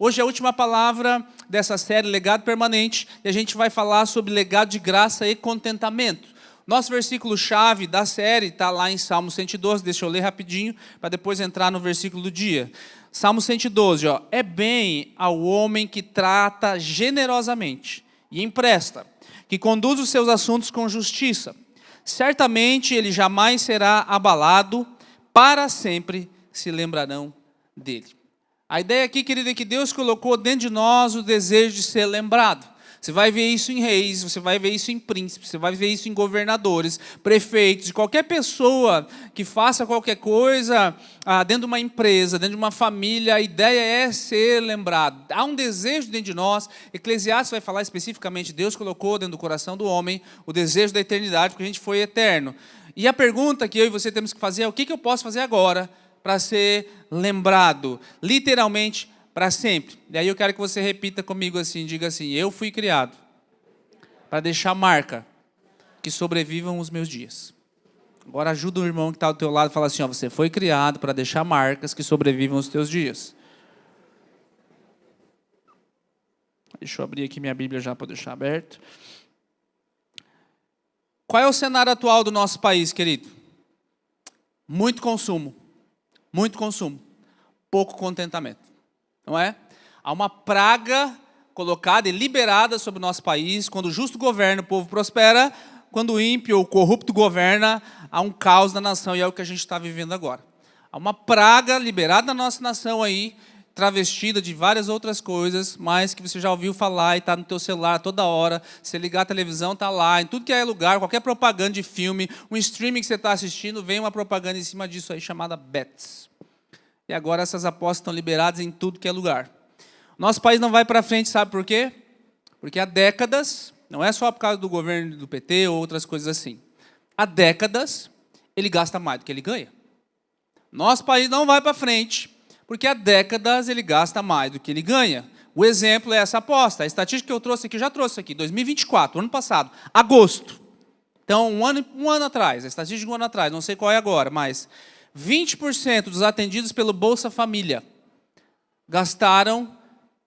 Hoje é a última palavra dessa série, Legado Permanente, e a gente vai falar sobre legado de graça e contentamento. Nosso versículo-chave da série está lá em Salmo 112, deixa eu ler rapidinho, para depois entrar no versículo do dia. Salmo 112, ó, é bem ao homem que trata generosamente e empresta, que conduz os seus assuntos com justiça. Certamente ele jamais será abalado, para sempre se lembrarão dele. A ideia aqui, querido, é que Deus colocou dentro de nós o desejo de ser lembrado. Você vai ver isso em reis, você vai ver isso em príncipes, você vai ver isso em governadores, prefeitos, de qualquer pessoa que faça qualquer coisa dentro de uma empresa, dentro de uma família, a ideia é ser lembrado. Há um desejo dentro de nós, Eclesiastes vai falar especificamente, Deus colocou dentro do coração do homem o desejo da eternidade, porque a gente foi eterno. E a pergunta que eu e você temos que fazer é, o que eu posso fazer agora para ser lembrado? Literalmente, para sempre. E aí eu quero que você repita comigo assim, diga assim, eu fui criado para deixar marca que sobrevivam os meus dias. Agora ajuda o irmão que está ao teu lado e fala assim, ó, você foi criado para deixar marcas que sobrevivam os teus dias. Deixa eu abrir aqui minha Bíblia já para deixar aberto. Qual é o cenário atual do nosso país, querido? Muito consumo, pouco contentamento. Não é? Há uma praga colocada e liberada sobre o nosso país. Quando o justo governa, o povo prospera. Quando o ímpio ou corrupto governa, há um caos na nação. E é o que a gente está vivendo agora. Há uma praga liberada na nossa nação aí, travestida de várias outras coisas, mas que você já ouviu falar e está no teu celular toda hora. Se ligar a televisão, está lá. Em tudo que é lugar, qualquer propaganda de filme, um streaming que você está assistindo, vem uma propaganda em cima disso aí chamada Bets. E agora essas apostas estão liberadas em tudo que é lugar. Nosso país não vai para frente, sabe por quê? Porque há décadas, não é só por causa do governo do PT ou outras coisas assim. Há décadas, ele gasta mais do que ele ganha. Nosso país não vai para frente, porque há décadas ele gasta mais do que ele ganha. O exemplo é essa aposta. A estatística que eu trouxe aqui, já trouxe aqui, 2024, ano passado, agosto. Então, um ano atrás, a estatística de um ano atrás, não sei qual é agora, mas 20% dos atendidos pelo Bolsa Família gastaram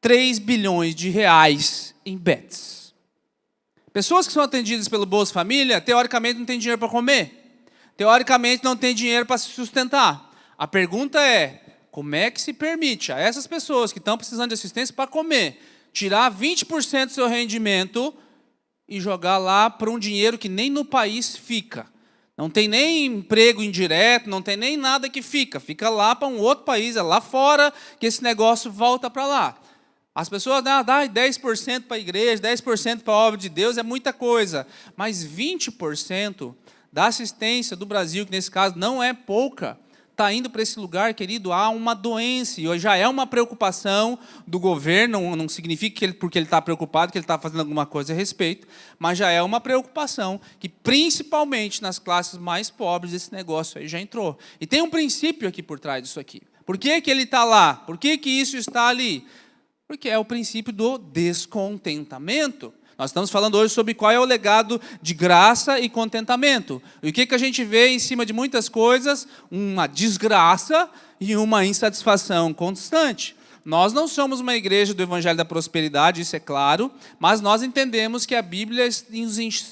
3 bilhões de reais em bets. Pessoas que são atendidas pelo Bolsa Família, teoricamente não têm dinheiro para comer. Teoricamente não têm dinheiro para se sustentar. A pergunta é, como é que se permite a essas pessoas que estão precisando de assistência para comer, tirar 20% do seu rendimento e jogar lá para um dinheiro que nem no país fica? Não tem nem emprego indireto, não tem nem nada que fica lá para um outro país, é lá fora que esse negócio volta para lá. As pessoas dão 10% para a igreja, 10% para a obra de Deus, é muita coisa, mas 20% da assistência do Brasil, que nesse caso não é pouca, está indo para esse lugar, querido, há uma doença, e já é uma preocupação do governo, não significa que porque ele está preocupado, que ele está fazendo alguma coisa a respeito, mas já é uma preocupação que, principalmente nas classes mais pobres, esse negócio aí já entrou. E tem um princípio aqui por trás disso aqui. Por que ele está lá? Por que isso está ali? Porque é o princípio do descontentamento. Nós estamos falando hoje sobre qual é o legado de graça e contentamento. E o que a gente vê em cima de muitas coisas? Uma desgraça e uma insatisfação constante. Nós não somos uma igreja do Evangelho da Prosperidade, isso é claro, mas nós entendemos que a Bíblia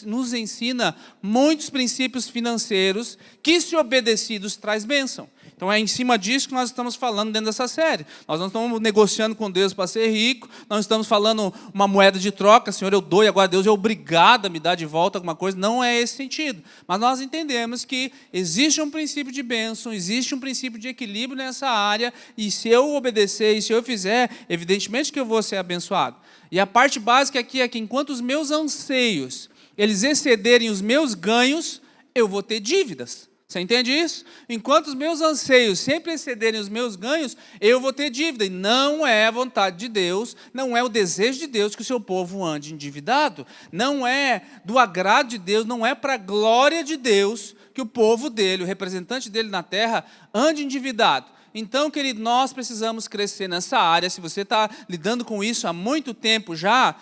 nos ensina muitos princípios financeiros que, se obedecidos, traz bênção. Então é em cima disso que nós estamos falando dentro dessa série. Nós não estamos negociando com Deus para ser rico, nós estamos falando uma moeda de troca, Senhor, eu dou e agora Deus é obrigado a me dar de volta alguma coisa. Não é esse sentido. Mas nós entendemos que existe um princípio de bênção, existe um princípio de equilíbrio nessa área, e se eu obedecer e se eu fizer, evidentemente que eu vou ser abençoado. E a parte básica aqui é que enquanto os meus anseios, eles excederem os meus ganhos, eu vou ter dívidas. Você entende isso? Enquanto os meus anseios sempre excederem os meus ganhos, eu vou ter dívida. E não é a vontade de Deus, não é o desejo de Deus que o seu povo ande endividado. Não é do agrado de Deus, não é para a glória de Deus que o povo dele, o representante dele na terra, ande endividado. Então, querido, nós precisamos crescer nessa área. Se você está lidando com isso há muito tempo já,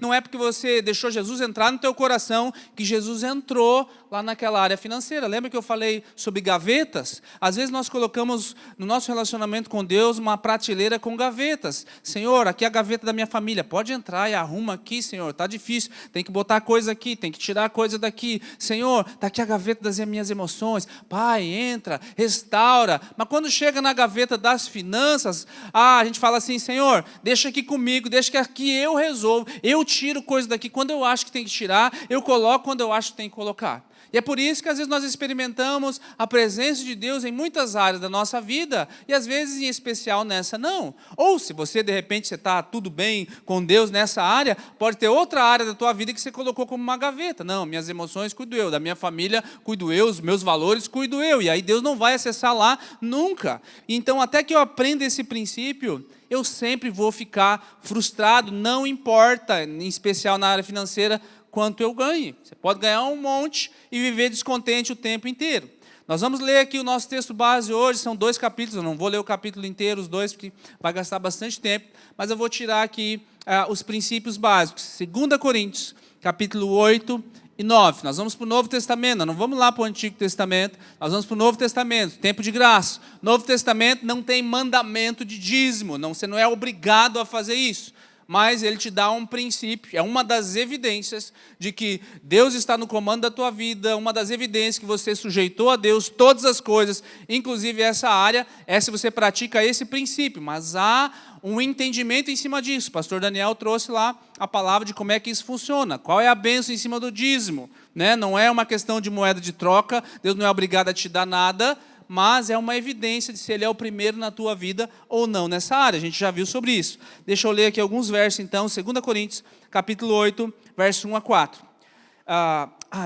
não é porque você deixou Jesus entrar no teu coração que Jesus entrou lá naquela área financeira. Lembra que eu falei sobre gavetas? Às vezes nós colocamos no nosso relacionamento com Deus uma prateleira com gavetas. Senhor, aqui é a gaveta da minha família. Pode entrar e arruma aqui, Senhor. Está difícil. Tem que botar coisa aqui, tem que tirar coisa daqui. Senhor, está aqui a gaveta das minhas emoções. Pai, entra, restaura. Mas quando chega na gaveta das finanças, a gente fala assim, Senhor, deixa aqui comigo, deixa que aqui eu resolvo. Eu tiro coisa daqui quando eu acho que tem que tirar, eu coloco quando eu acho que tem que colocar. E é por isso que às vezes nós experimentamos a presença de Deus em muitas áreas da nossa vida, e às vezes em especial nessa não. Ou se você de repente está tudo bem com Deus nessa área, pode ter outra área da tua vida que você colocou como uma gaveta. Não, minhas emoções cuido eu, da minha família cuido eu, os meus valores cuido eu, e aí Deus não vai acessar lá nunca. Então até que eu aprenda esse princípio, eu sempre vou ficar frustrado, não importa, em especial na área financeira, quanto eu ganhe. Você pode ganhar um monte e viver descontente o tempo inteiro. Nós vamos ler aqui o nosso texto base hoje, são 2 capítulos, eu não vou ler o capítulo inteiro, os 2, porque vai gastar bastante tempo, mas eu vou tirar aqui os princípios básicos. 2 Coríntios, capítulo 8 e 9. Nós vamos para o Novo Testamento, nós não vamos lá para o Antigo Testamento, nós vamos para o Novo Testamento, tempo de graça. Novo Testamento não tem mandamento de dízimo, você não é obrigado a fazer isso. Mas ele te dá um princípio, é uma das evidências de que Deus está no comando da tua vida, uma das evidências que você sujeitou a Deus todas as coisas, inclusive essa área, é se você pratica esse princípio, mas há um entendimento em cima disso. O pastor Daniel trouxe lá a palavra de como é que isso funciona, qual é a bênção em cima do dízimo, né? Não é uma questão de moeda de troca, Deus não é obrigado a te dar nada, mas é uma evidência de se ele é o primeiro na tua vida ou não nessa área. A gente já viu sobre isso. Deixa eu ler aqui alguns versos, então. 2 Coríntios, capítulo 8, verso 1 a 4.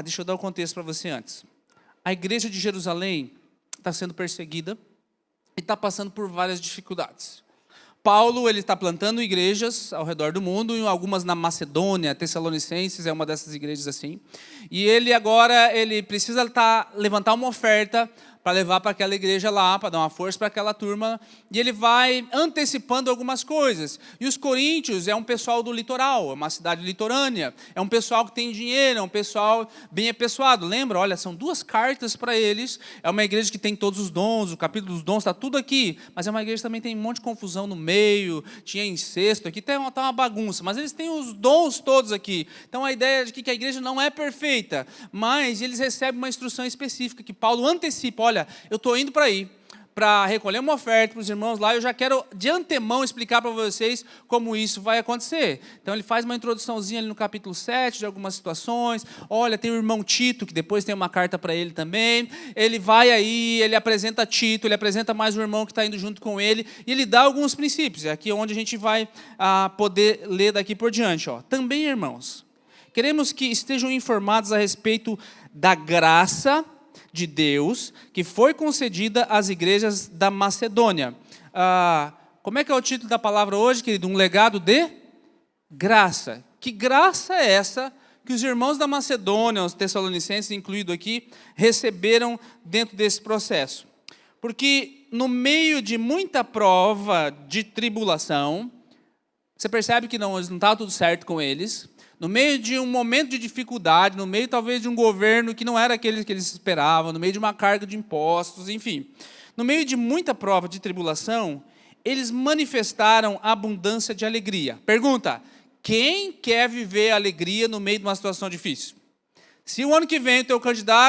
Deixa eu dar o contexto para você antes. A igreja de Jerusalém está sendo perseguida e está passando por várias dificuldades. Paulo ele está plantando igrejas ao redor do mundo, algumas na Macedônia, Tessalonicenses é uma dessas igrejas assim. E ele agora precisa levantar uma oferta para levar para aquela igreja lá, para dar uma força para aquela turma, e ele vai antecipando algumas coisas. E os coríntios é um pessoal do litoral, é uma cidade litorânea, é um pessoal que tem dinheiro, é um pessoal bem apessoado. Lembra? Olha, são 2 cartas para eles, é uma igreja que tem todos os dons, o capítulo dos dons está tudo aqui, mas é uma igreja que também tem um monte de confusão no meio, tinha incesto, aqui está uma bagunça, mas eles têm os dons todos aqui. Então a ideia de que a igreja não é perfeita, mas eles recebem uma instrução específica, que Paulo antecipa, olha, eu estou indo para aí, para recolher uma oferta para os irmãos lá, eu já quero de antemão explicar para vocês como isso vai acontecer. Então ele faz uma introduçãozinha ali no capítulo 7 de algumas situações, olha, tem o irmão Tito, que depois tem uma carta para ele também, ele vai aí, ele apresenta Tito, ele apresenta mais um irmão que está indo junto com ele, e ele dá alguns princípios, é aqui onde a gente vai poder ler daqui por diante. Também, irmãos, queremos que estejam informados a respeito da graça de Deus, que foi concedida às igrejas da Macedônia. Como é que é o título da palavra hoje, querido? Um legado de graça. Que graça é essa que os irmãos da Macedônia, os tessalonicenses incluído aqui, receberam dentro desse processo? Porque no meio de muita prova de tribulação, você percebe que não estava tudo certo com eles. No meio de um momento de dificuldade, no meio talvez de um governo que não era aquele que eles esperavam, no meio de uma carga de impostos, enfim. No meio de muita prova de tribulação, eles manifestaram abundância de alegria. Pergunta, quem quer viver alegria no meio de uma situação difícil? Se o ano que vem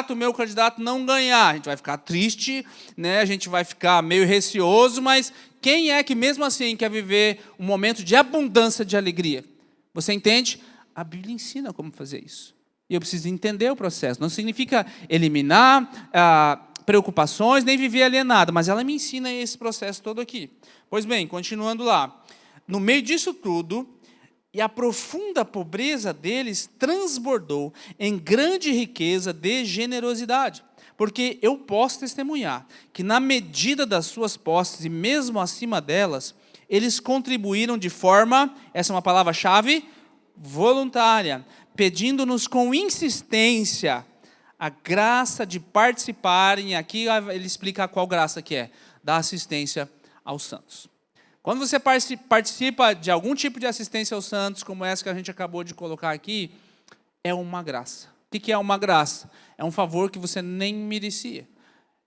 o meu candidato não ganhar, a gente vai ficar triste, né? A gente vai ficar meio receoso, mas quem é que mesmo assim quer viver um momento de abundância de alegria? Você entende? A Bíblia ensina como fazer isso. E eu preciso entender o processo. Não significa eliminar preocupações, nem viver alienado, mas ela me ensina esse processo todo aqui. Pois bem, continuando lá. No meio disso tudo, e a profunda pobreza deles transbordou em grande riqueza de generosidade. Porque eu posso testemunhar que na medida das suas posses e mesmo acima delas, eles contribuíram de forma, essa é uma palavra-chave, voluntária, pedindo-nos com insistência a graça de participarem, aqui ele explica qual graça que é, da assistência aos santos. Quando você participa de algum tipo de assistência aos santos, como essa que a gente acabou de colocar aqui, é uma graça. O que é uma graça? É um favor que você nem merecia.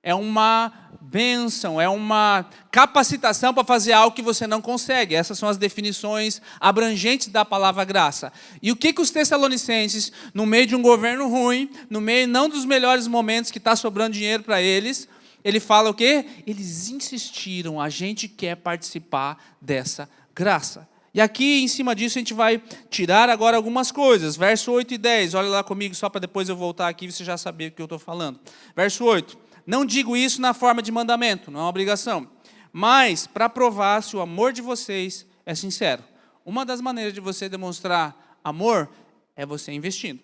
É uma bênção, é uma capacitação para fazer algo que você não consegue. Essas são as definições abrangentes da palavra graça. E o que os Tessalonicenses, no meio de um governo ruim, no meio não dos melhores momentos que está sobrando dinheiro para eles, ele fala o quê? Eles insistiram, a gente quer participar dessa graça. E aqui, em cima disso, a gente vai tirar agora algumas coisas. Verso 8 e 10, olha lá comigo, só para depois eu voltar aqui e você já saber o que eu estou falando. Verso 8. Não digo isso na forma de mandamento, não é uma obrigação, mas para provar se o amor de vocês é sincero. Uma das maneiras de você demonstrar amor é você investindo.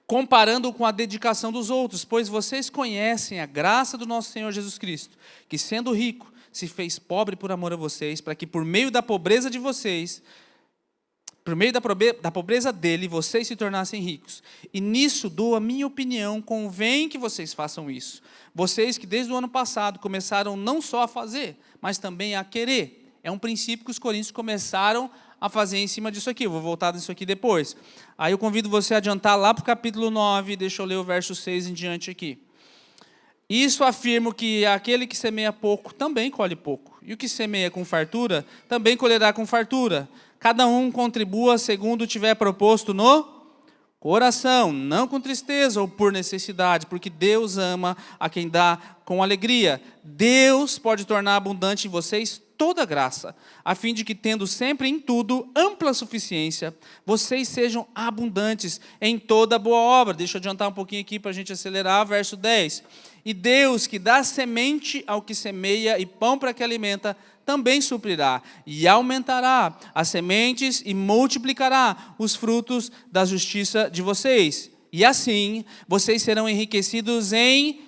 Comparando com a dedicação dos outros, pois vocês conhecem a graça do nosso Senhor Jesus Cristo, que sendo rico, se fez pobre por amor a vocês, para que por meio da pobreza de vocês, por meio da pobreza dele, vocês se tornassem ricos. E nisso dou a minha opinião, convém que vocês façam isso. Vocês que desde o ano passado começaram não só a fazer, mas também a querer. É um princípio que os coríntios começaram a fazer em cima disso aqui. Eu vou voltar nisso aqui depois. Aí eu convido você a adiantar lá para o capítulo 9, deixa eu ler o verso 6 em diante aqui. Isso afirmo que aquele que semeia pouco também colhe pouco. E o que semeia com fartura também colherá com fartura. Cada um contribua segundo tiver proposto no coração, não com tristeza ou por necessidade, porque Deus ama a quem dá com alegria. Deus pode tornar abundante em vocês toda graça, a fim de que, tendo sempre em tudo ampla suficiência, vocês sejam abundantes em toda boa obra. Deixa eu adiantar um pouquinho aqui para a gente acelerar, verso 10. E Deus, que dá semente ao que semeia e pão para que alimenta, também suprirá e aumentará as sementes e multiplicará os frutos da justiça de vocês. E assim, vocês serão enriquecidos em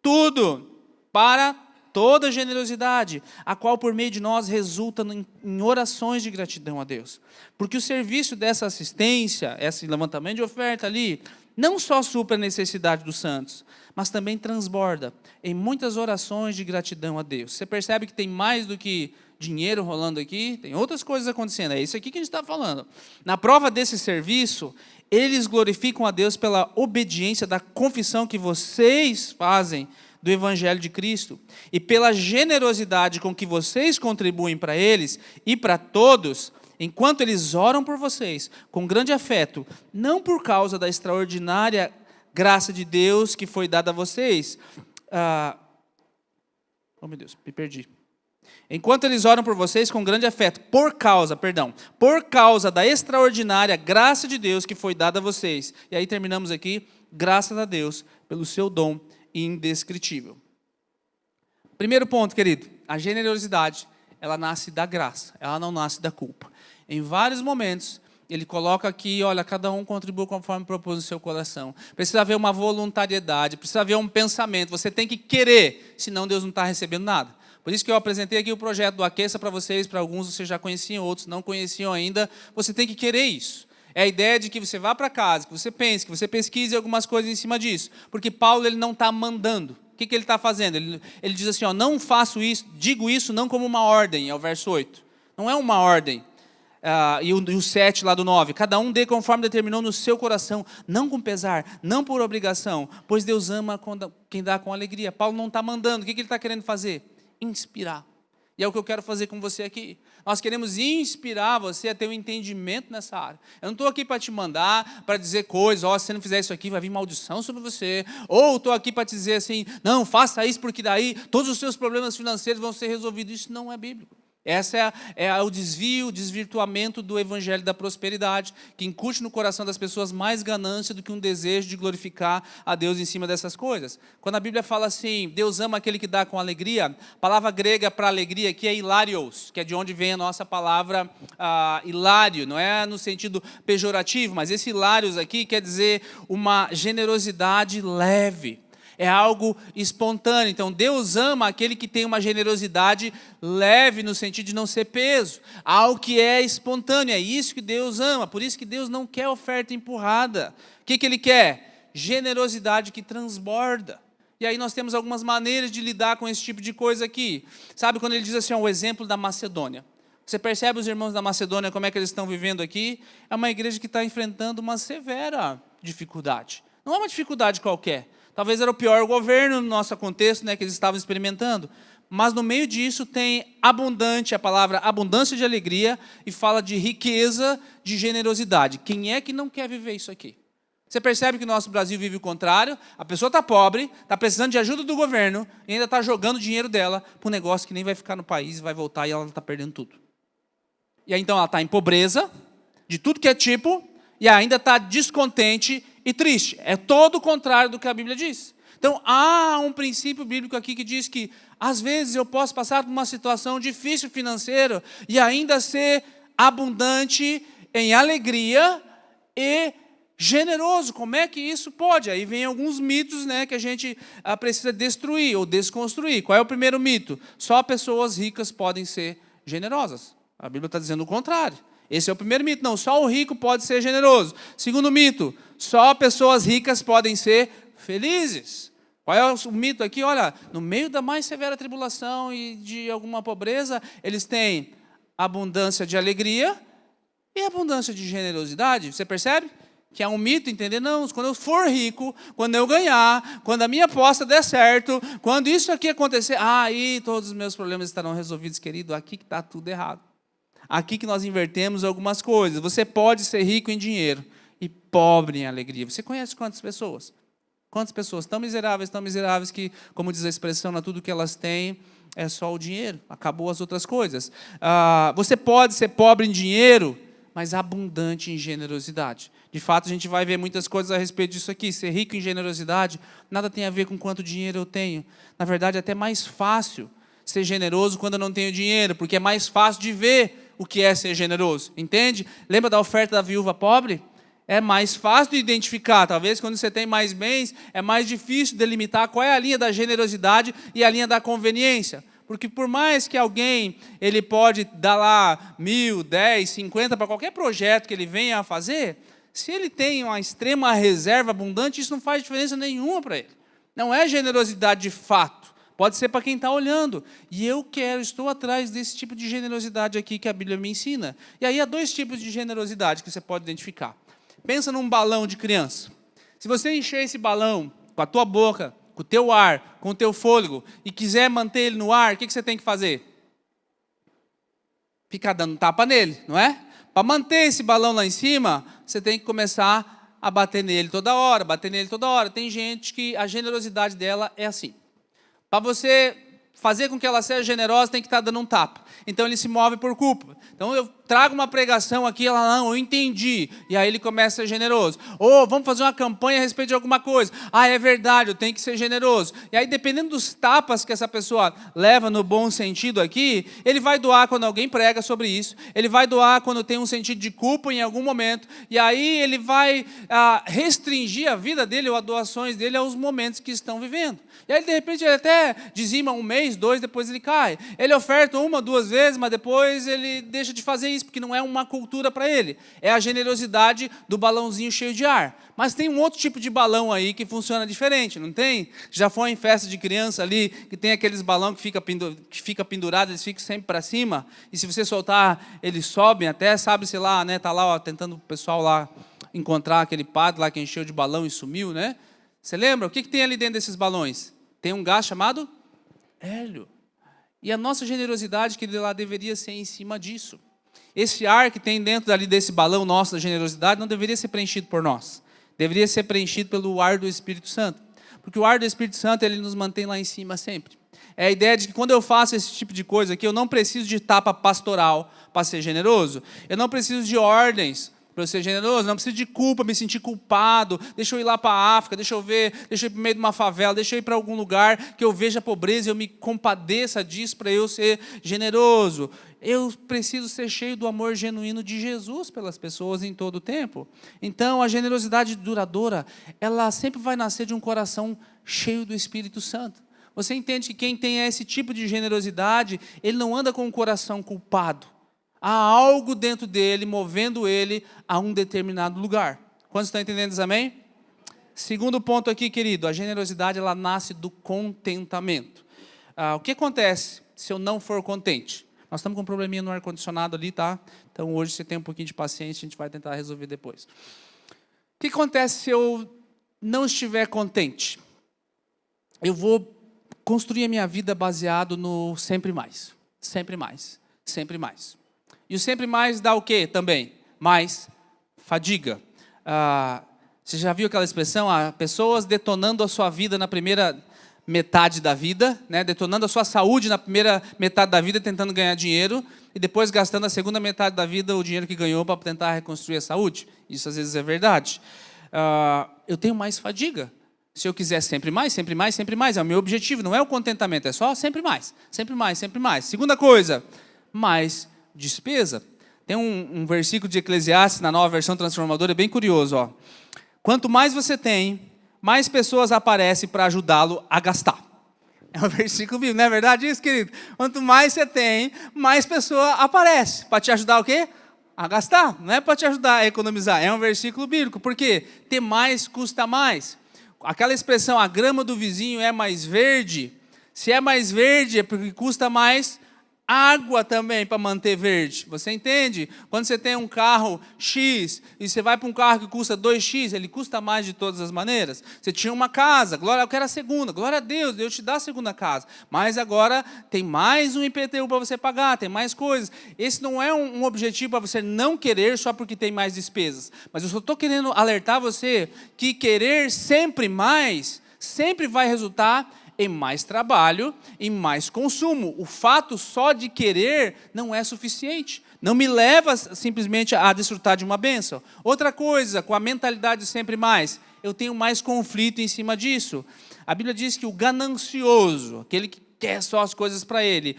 tudo, para toda generosidade, a qual por meio de nós resulta em orações de gratidão a Deus. Porque o serviço dessa assistência, esse levantamento de oferta ali, não só supra a necessidade dos santos, mas também transborda em muitas orações de gratidão a Deus. Você percebe que tem mais do que dinheiro rolando aqui, tem outras coisas acontecendo, é isso aqui que a gente está falando. Na prova desse serviço, eles glorificam a Deus pela obediência da confissão que vocês fazem do Evangelho de Cristo, e pela generosidade com que vocês contribuem para eles e para todos, enquanto eles oram por vocês, com grande afeto, não por causa da extraordinária graça de Deus que foi dada a vocês. Oh meu Deus, me perdi. Enquanto eles oram por vocês com grande afeto, por causa da extraordinária graça de Deus que foi dada a vocês. E aí terminamos aqui, graças a Deus, pelo seu dom indescritível. Primeiro ponto, querido, a generosidade, ela nasce da graça, ela não nasce da culpa. Em vários momentos, ele coloca aqui, olha, cada um contribui conforme propôs no seu coração. Precisa haver uma voluntariedade, precisa haver um pensamento, você tem que querer, senão Deus não está recebendo nada. Por isso que eu apresentei aqui o projeto do Aqueça para vocês, para alguns vocês já conheciam, outros não conheciam ainda, você tem que querer isso. É a ideia de que você vá para casa, que você pense, que você pesquise algumas coisas em cima disso. Porque Paulo ele não está mandando. O que ele está fazendo? Ele diz assim, ó, não faço isso, digo isso não como uma ordem, é o verso 8. Não é uma ordem. E o 7 lá do 9. Cada um dê conforme determinou no seu coração, não com pesar, não por obrigação, pois Deus ama quem dá com alegria. Paulo não está mandando. O que ele está querendo fazer? Inspirar. E é o que eu quero fazer com você aqui. Nós queremos inspirar você a ter um entendimento nessa área. Eu não estou aqui para te mandar, para dizer coisas, se você não fizer isso aqui, vai vir maldição sobre você. Ou estou aqui para te dizer assim, não, faça isso, porque daí todos os seus problemas financeiros vão ser resolvidos. Isso não é bíblico. Essa é o desvio, o desvirtuamento do evangelho da prosperidade, que incute no coração das pessoas mais ganância do que um desejo de glorificar a Deus em cima dessas coisas. Quando a Bíblia fala assim, Deus ama aquele que dá com alegria, a palavra grega para alegria aqui é hilarios, que é de onde vem a nossa palavra hilário, não é no sentido pejorativo, mas esse hilarios aqui quer dizer uma generosidade leve. É algo espontâneo. Então, Deus ama aquele que tem uma generosidade leve, no sentido de não ser peso. Algo que é espontâneo. É isso que Deus ama. Por isso que Deus não quer oferta empurrada. O que Ele quer? Generosidade que transborda. E aí nós temos algumas maneiras de lidar com esse tipo de coisa aqui. Sabe quando ele diz assim, o exemplo da Macedônia? Você percebe os irmãos da Macedônia, como é que eles estão vivendo aqui? É uma igreja que está enfrentando uma severa dificuldade. Não é uma dificuldade qualquer. Talvez era o pior governo no nosso contexto, né, que eles estavam experimentando. Mas no meio disso tem abundante, a palavra abundância de alegria, e fala de riqueza, de generosidade. Quem é que não quer viver isso aqui? Você percebe que o nosso Brasil vive o contrário, a pessoa está pobre, está precisando de ajuda do governo, e ainda está jogando o dinheiro dela para um negócio que nem vai ficar no país, vai voltar e ela está perdendo tudo. E aí então ela está em pobreza, de tudo que é tipo, e ainda está descontente e triste. É todo o contrário do que a Bíblia diz. Então, há um princípio bíblico aqui que diz que, às vezes, eu posso passar por uma situação difícil financeira e ainda ser abundante em alegria e generoso. Como é que isso pode? Aí vem alguns mitos, né, que a gente precisa destruir ou desconstruir. Qual é o primeiro mito? Só pessoas ricas podem ser generosas. A Bíblia está dizendo o contrário. Esse é o primeiro mito. Não, só o rico pode ser generoso. Segundo mito, só pessoas ricas podem ser felizes. Qual é o mito aqui? Olha, no meio da mais severa tribulação e de alguma pobreza, eles têm abundância de alegria e abundância de generosidade. Você percebe? Que é um mito, entender? Não, quando eu for rico, quando eu ganhar, quando a minha aposta der certo, quando isso aqui acontecer, aí todos os meus problemas estarão resolvidos, querido. Aqui que está tudo errado. Aqui que nós invertemos algumas coisas. Você pode ser rico em dinheiro e pobre em alegria. Você conhece quantas pessoas? Quantas pessoas tão miseráveis que, como diz a expressão, não tudo que elas têm é só o dinheiro. Acabou as outras coisas. Você pode ser pobre em dinheiro, mas abundante em generosidade. De fato, a gente vai ver muitas coisas a respeito disso aqui. Ser rico em generosidade nada tem a ver com quanto dinheiro eu tenho. Na verdade, é até mais fácil ser generoso quando eu não tenho dinheiro, porque é mais fácil de ver o que é ser generoso. Entende? Lembra da oferta da viúva pobre? É mais fácil de identificar. Talvez quando você tem mais bens, é mais difícil delimitar qual é a linha da generosidade e a linha da conveniência. Porque por mais que alguém, ele pode dar lá 1.000, 10, 50 para qualquer projeto que ele venha a fazer, se ele tem uma extrema reserva abundante, isso não faz diferença nenhuma para ele. Não é generosidade de fato. Pode ser para quem está olhando. E eu estou atrás desse tipo de generosidade aqui que a Bíblia me ensina. E aí há dois tipos de generosidade que você pode identificar. Pensa num balão de criança. Se você encher esse balão com a tua boca, com o teu ar, com o teu fôlego, e quiser manter ele no ar, o que você tem que fazer? Ficar dando tapa nele, não é? Para manter esse balão lá em cima, você tem que começar a bater nele toda hora, bater nele toda hora. Tem gente que a generosidade dela é assim. Para você fazer com que ela seja generosa, tem que estar dando um tapa. Então, ele se move por culpa. Então, eu trago uma pregação aqui, ela, não, eu entendi. E aí ele começa a ser generoso. Ou, vamos fazer uma campanha a respeito de alguma coisa. É verdade, eu tenho que ser generoso. E aí, dependendo dos tapas que essa pessoa leva no bom sentido aqui, ele vai doar quando alguém prega sobre isso. Ele vai doar quando tem um sentido de culpa em algum momento. E aí, ele vai restringir a vida dele ou as doações dele aos momentos que estão vivendo. E aí, de repente, ele até dizima 1 mês, 2, depois ele cai. Ele oferta 1, 2 vezes, mas depois ele deixa de fazer isso, porque não é uma cultura para ele. É a generosidade do balãozinho cheio de ar. Mas tem um outro tipo de balão aí que funciona diferente, não tem? Já foi em festa de criança ali, que tem aqueles balões que fica pendurado, eles ficam sempre para cima, e se você soltar, eles sobem até, sabe, sei lá, né? Está lá, tentando o pessoal lá encontrar aquele padre lá que encheu de balão e sumiu, né? Você lembra? O que tem ali dentro desses balões? Tem um gás chamado hélio. E a nossa generosidade, que lá deveria ser em cima disso. Esse ar que tem dentro ali desse balão nosso da generosidade não deveria ser preenchido por nós. Deveria ser preenchido pelo ar do Espírito Santo. Porque o ar do Espírito Santo, ele nos mantém lá em cima sempre. É a ideia de que quando eu faço esse tipo de coisa aqui, eu não preciso de etapa pastoral para ser generoso. Eu não preciso de ordens para eu ser generoso, não preciso de culpa, me sentir culpado, deixa eu ir lá para a África, deixa eu ir para o meio de uma favela, deixa eu ir para algum lugar que eu veja a pobreza e eu me compadeça disso para eu ser generoso. Eu preciso ser cheio do amor genuíno de Jesus pelas pessoas em todo o tempo. Então, a generosidade duradoura, ela sempre vai nascer de um coração cheio do Espírito Santo. Você entende que quem tem esse tipo de generosidade, ele não anda com o coração culpado. Há algo dentro dele, movendo ele a um determinado lugar. Quantos estão entendendo isso, amém? Segundo ponto aqui, querido, a generosidade ela nasce do contentamento. O que acontece se eu não for contente? Nós estamos com um probleminha no ar-condicionado ali, tá? Então hoje você tem um pouquinho de paciência, a gente vai tentar resolver depois. O que acontece se eu não estiver contente? Eu vou construir a minha vida baseado no sempre mais. Sempre mais. Sempre mais. E o sempre mais dá o quê também? Mais fadiga. Você já viu aquela expressão? Pessoas detonando a sua vida na primeira metade da vida, né? Detonando a sua saúde na primeira metade da vida, tentando ganhar dinheiro, e depois gastando a segunda metade da vida o dinheiro que ganhou para tentar reconstruir a saúde. Isso às vezes é verdade. Eu tenho mais fadiga. Se eu quiser sempre mais, sempre mais, sempre mais, é o meu objetivo, não é o contentamento, é só sempre mais, sempre mais, sempre mais. Segunda coisa, mais despesa. Tem um versículo de Eclesiastes na Nova Versão Transformadora, é bem curioso. Ó. Quanto mais você tem, mais pessoas aparecem para ajudá-lo a gastar. É um versículo bíblico, não é verdade isso, querido? Quanto mais você tem, mais pessoa aparece. Para te ajudar o quê? A gastar. Não é para te ajudar a economizar. É um versículo bíblico. Por quê? Ter mais custa mais. Aquela expressão, a grama do vizinho é mais verde. Se é mais verde, é porque custa mais água também para manter verde. Você entende? Quando você tem um carro X e você vai para um carro que custa 2X, ele custa mais de todas as maneiras. Você tinha uma casa, glória, eu quero a segunda, glória a Deus, Deus te dá a segunda casa. Mas agora tem mais um IPTU para você pagar, tem mais coisas. Esse não é um objetivo para você não querer só porque tem mais despesas. Mas eu só estou querendo alertar você que querer sempre mais, sempre vai resultar em mais trabalho, em mais consumo. O fato só de querer não é suficiente. Não me leva simplesmente a desfrutar de uma bênção. Outra coisa, com a mentalidade de sempre mais, eu tenho mais conflito em cima disso. A Bíblia diz que o ganancioso, aquele que quer só as coisas para ele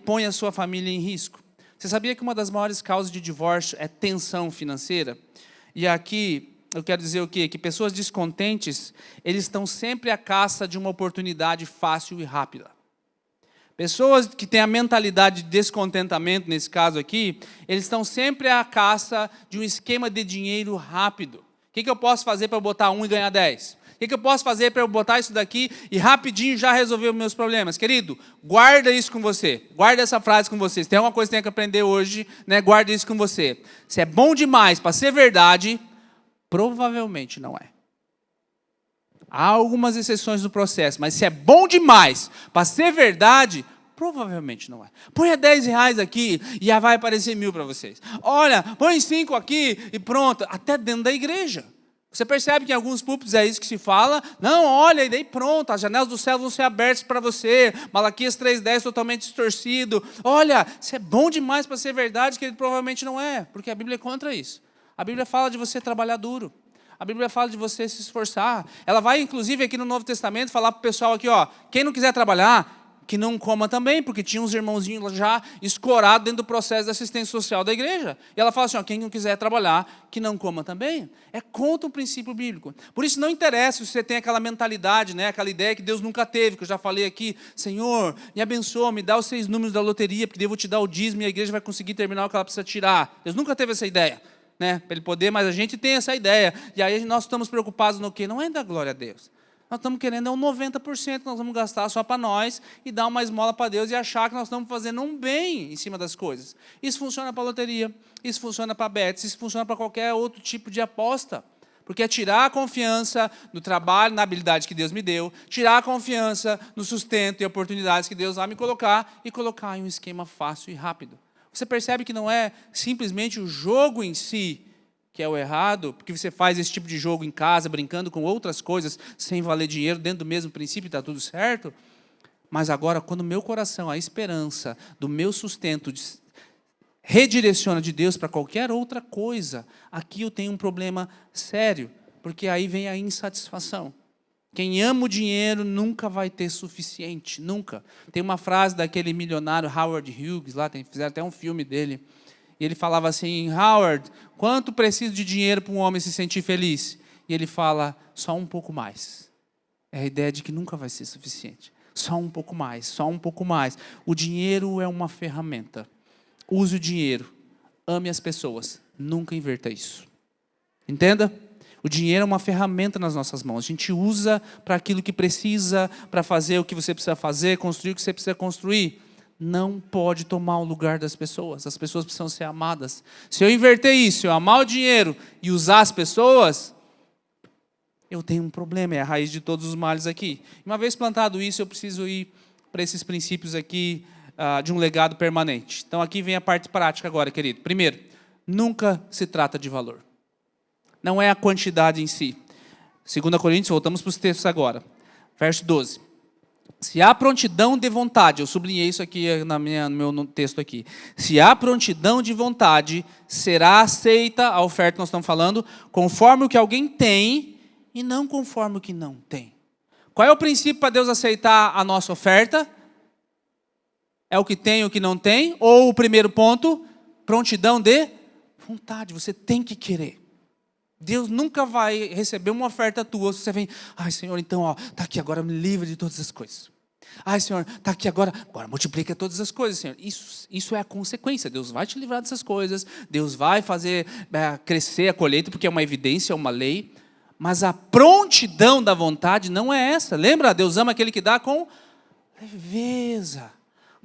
põe a sua família em risco. Você sabia que uma das maiores causas de divórcio é tensão financeira? E aqui eu quero dizer o quê? Que pessoas descontentes, eles estão sempre à caça de uma oportunidade fácil e rápida. Pessoas que têm a mentalidade de descontentamento, nesse caso aqui, eles estão sempre à caça de um esquema de dinheiro rápido. O que eu posso fazer para eu botar 1 e ganhar 10? O que eu posso fazer para eu botar isso daqui e rapidinho já resolver os meus problemas? Querido, guarda isso com você. Guarda essa frase com você. Se tem alguma coisa que você tem que aprender hoje, né, guarda isso com você. Se é bom demais para ser verdade, provavelmente não é. Há algumas exceções no processo, mas se é bom demais para ser verdade, provavelmente não é. Põe 10 reais aqui e já vai aparecer 1.000 para vocês. Olha, põe 5 aqui e pronto. Até dentro da igreja. Você percebe que em alguns púlpitos é isso que se fala? Não, olha, e daí pronto, as janelas do céu vão ser abertas para você. Malaquias 3,10 totalmente distorcido. Olha, se é bom demais para ser verdade, que ele provavelmente não é, porque a Bíblia é contra isso. A Bíblia fala de você trabalhar duro. A Bíblia fala de você se esforçar. Ela vai, inclusive, aqui no Novo Testamento, falar para o pessoal aqui, ó, quem não quiser trabalhar, que não coma também, porque tinha uns irmãozinhos já escorados dentro do processo de assistência social da igreja. E ela fala assim, ó, quem não quiser trabalhar, que não coma também. É contra o princípio bíblico. Por isso não interessa se você tem aquela mentalidade, né, aquela ideia que Deus nunca teve, que eu já falei aqui, Senhor, me abençoa, me dá os 6 números da loteria, porque eu vou te dar o dízimo e a igreja vai conseguir terminar o que ela precisa tirar. Deus nunca teve essa ideia. Né, para ele poder, mas a gente tem essa ideia. E aí nós estamos preocupados no quê? Não é da glória a Deus. Nós estamos querendo um 90% que nós vamos gastar só para nós e dar uma esmola para Deus e achar que nós estamos fazendo um bem em cima das coisas. Isso funciona para a loteria, isso funciona para a bets, isso funciona para qualquer outro tipo de aposta. Porque é tirar a confiança no trabalho, na habilidade que Deus me deu, tirar a confiança no sustento e oportunidades que Deus vai me colocar e colocar em um esquema fácil e rápido. Você percebe que não é simplesmente o jogo em si que é o errado, porque você faz esse tipo de jogo em casa, brincando com outras coisas, sem valer dinheiro, dentro do mesmo princípio, está tudo certo. Mas agora, quando o meu coração, a esperança do meu sustento, redireciona de Deus para qualquer outra coisa, aqui eu tenho um problema sério, porque aí vem a insatisfação. Quem ama o dinheiro nunca vai ter suficiente, nunca. Tem uma frase daquele milionário Howard Hughes, lá fizeram até um filme dele, e ele falava assim, Howard, quanto preciso de dinheiro para um homem se sentir feliz? E ele fala, só um pouco mais. É a ideia de que nunca vai ser suficiente. Só um pouco mais, só um pouco mais. O dinheiro é uma ferramenta. Use o dinheiro, ame as pessoas, nunca inverta isso. Entenda? O dinheiro é uma ferramenta nas nossas mãos. A gente usa para aquilo que precisa, para fazer o que você precisa fazer, construir o que você precisa construir. Não pode tomar o lugar das pessoas. As pessoas precisam ser amadas. Se eu inverter isso, eu amar o dinheiro e usar as pessoas, eu tenho um problema, é a raiz de todos os males aqui. Uma vez plantado isso, eu preciso ir para esses princípios aqui de um legado permanente. Então aqui vem a parte prática agora, querido. Primeiro, nunca se trata de valor. Não é a quantidade em si. 2 Coríntios, voltamos para os textos agora. Verso 12. Se há prontidão de vontade, eu sublinhei isso aqui no meu texto aqui. Se há prontidão de vontade, será aceita a oferta que nós estamos falando, conforme o que alguém tem e não conforme o que não tem. Qual é o princípio para Deus aceitar a nossa oferta? É o que tem e o que não tem? Ou o primeiro ponto, prontidão de vontade, você tem que querer. Deus nunca vai receber uma oferta tua se você vem, ai Senhor, então está aqui agora, me livre de todas as coisas. Ai Senhor, está aqui agora multiplica todas as coisas, Senhor. Isso é a consequência, Deus vai te livrar dessas coisas, Deus vai fazer crescer a colheita, porque é uma evidência, é uma lei, mas a prontidão da vontade não é essa. Lembra? Deus ama aquele que dá com leveza,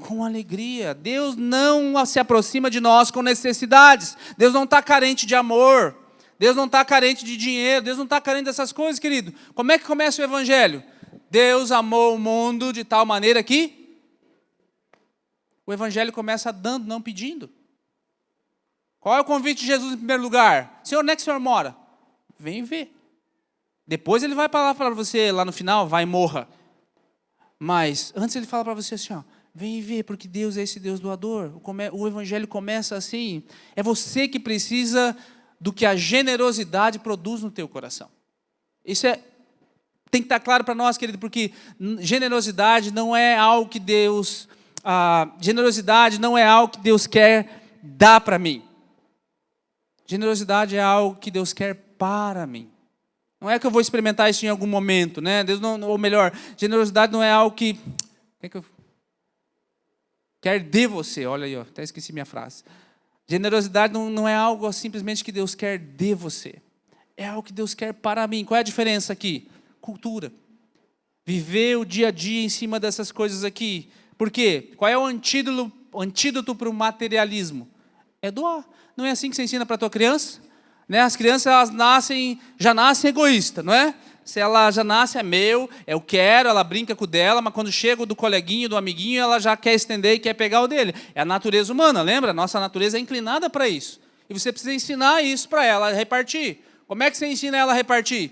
com alegria. Deus não se aproxima de nós com necessidades. Deus não está carente de amor. Deus não está carente de dinheiro. Deus não está carente dessas coisas, querido. Como é que começa o Evangelho? Deus amou o mundo de tal maneira que o Evangelho começa dando, não pedindo. Qual é o convite de Jesus em primeiro lugar? Senhor, onde é que o Senhor mora? Vem ver. Depois ele vai falar para você, lá no final, vai e morra. Mas antes ele fala para você assim, vem ver, porque Deus é esse Deus doador. O Evangelho começa assim. É você que precisa do que a generosidade produz no teu coração. Isso tem que estar claro para nós, querido, porque generosidade não é algo que Deus quer dar para mim. Generosidade é algo que Deus quer para mim. Não é que eu vou experimentar isso em algum momento, né? Deus não, ou melhor, generosidade não é algo que quer de você. Olha aí, até esqueci minha frase. Generosidade não é algo simplesmente que Deus quer de você. É algo que Deus quer para mim. Qual é a diferença aqui? Cultura. Viver o dia a dia em cima dessas coisas aqui. Por quê? Qual é o antídoto para o materialismo? É doar. Não é assim que você ensina para a tua criança? Né? As crianças já nascem egoístas, não é? Se ela já nasce, é meu, eu quero, ela brinca com o dela, mas quando chega do coleguinho, do amiguinho, ela já quer estender e quer pegar o dele. É a natureza humana, lembra? Nossa natureza é inclinada para isso. E você precisa ensinar isso para ela, repartir. Como é que você ensina ela a repartir?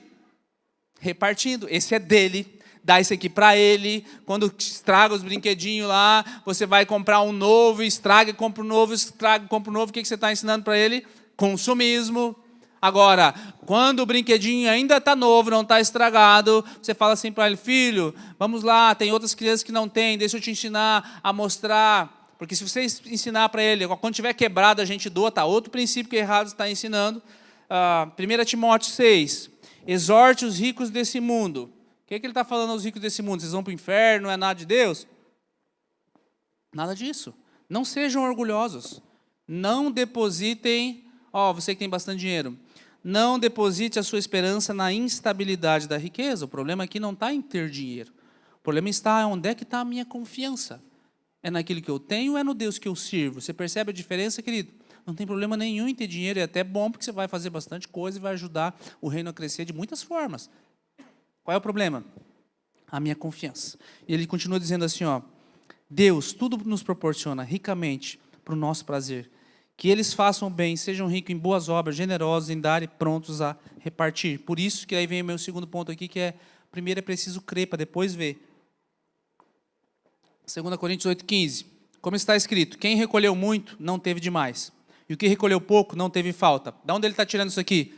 Repartindo. Esse é dele, dá isso aqui para ele. Quando estraga os brinquedinhos lá, você vai comprar um novo, estraga e compra um novo, estraga e compra um novo. O que você está ensinando para ele? Consumismo. Agora, quando o brinquedinho ainda está novo, não está estragado, você fala assim para ele, filho, vamos lá, tem outras crianças que não têm, deixa eu te ensinar a mostrar. Porque se você ensinar para ele, quando tiver quebrado a gente doa, tá? Outro princípio que errado está ensinando. 1 Timóteo 6, exorte os ricos desse mundo. O que ele está falando aos ricos desse mundo? Vocês vão para o inferno, não é nada de Deus? Nada disso. Não sejam orgulhosos. Não depositem, você que tem bastante dinheiro, não deposite a sua esperança na instabilidade da riqueza. O problema aqui não está em ter dinheiro. O problema está onde é que está a minha confiança. É naquilo que eu tenho ou é no Deus que eu sirvo? Você percebe a diferença, querido? Não tem problema nenhum em ter dinheiro. É até bom porque você vai fazer bastante coisa e vai ajudar o reino a crescer de muitas formas. Qual é o problema? A minha confiança. E ele continua dizendo assim, Deus tudo nos proporciona ricamente para o nosso prazer. Que eles façam bem, sejam ricos em boas obras, generosos em dar e prontos a repartir. Por isso que aí vem o meu segundo ponto aqui, que primeiro é preciso crer para depois ver. 2 Coríntios 8,15. Como está escrito, quem recolheu muito não teve demais. E o que recolheu pouco não teve falta. De onde ele está tirando isso aqui?